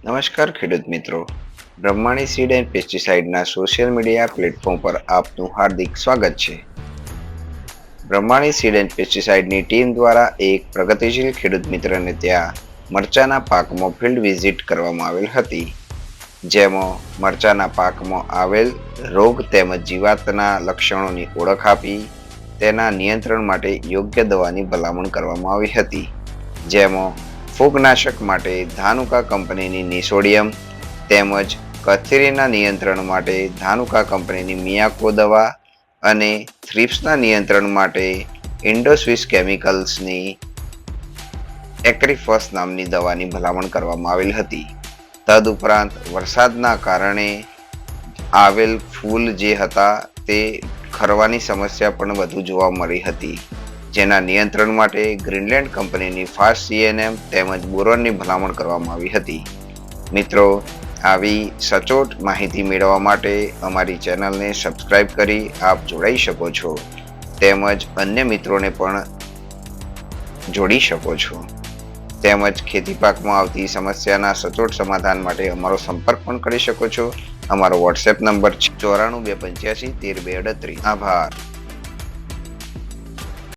નમસ્કાર ખેડૂત મિત્રો, બ્રહ્માણી સીડ એન્ડ પેસ્ટિસાઇડના સોશિયલ મીડિયા પ્લેટફોર્મ પર આપનું હાર્દિક સ્વાગત છે. બ્રહ્માણી સીડ એન્ડ પેસ્ટિસાઇડની ટીમ દ્વારા એક પ્રગતિશીલ ખેડૂત મિત્રને ત્યાં મરચાના પાકમાં ફિલ્ડ વિઝિટ કરવામાં આવેલ હતી, જેમાં મરચાના પાકમાં આવેલ રોગ તેમજ જીવાતના લક્ષણોની ઓળખ આપી તેના નિયંત્રણ માટે યોગ્ય દવાની ભલામણ કરવામાં આવી હતી, જેમાં ફૂગનાશક માટે ધાનુકા કંપનીની નિસોડિયમ તેમજ કથેરીના નિયંત્રણ માટે ધાનુકા કંપનીની મિયાકો દવા અને થ્રિપ્સના નિયંત્રણ માટે ઇન્ડોસ્વિસ કેમિકલ્સની એક્રિફોસ નામની દવાની ભલામણ કરવામાં આવેલ હતી. તદુપરાંત વરસાદના કારણે આવેલ ફૂલ જે હતા તે ખરવાની સમસ્યા પણ વધુ જોવા મળી હતી, જેના નિયંત્રણ માટે ગ્રીનલેન્ડ કંપનીની ફાસ્ટ CNM તેમજ બોરોનની ભલામણ કરવામાં આવી હતી. મિત્રો, આવી સચોટ માહિતી મેળવવા માટે અમારી ચેનલને સબસ્ક્રાઇબ કરી આપ જોડાઈ શકો છો, તેમજ અન્ય મિત્રોને પણ જોડી શકો છો. તેમજ ખેતી પાકમાં આવતી સમસ્યાના સચોટ સમાધાન માટે અમારો સંપર્ક પણ કરી શકો છો. અમારો WhatsApp નંબર 94 285 13 238. આભાર.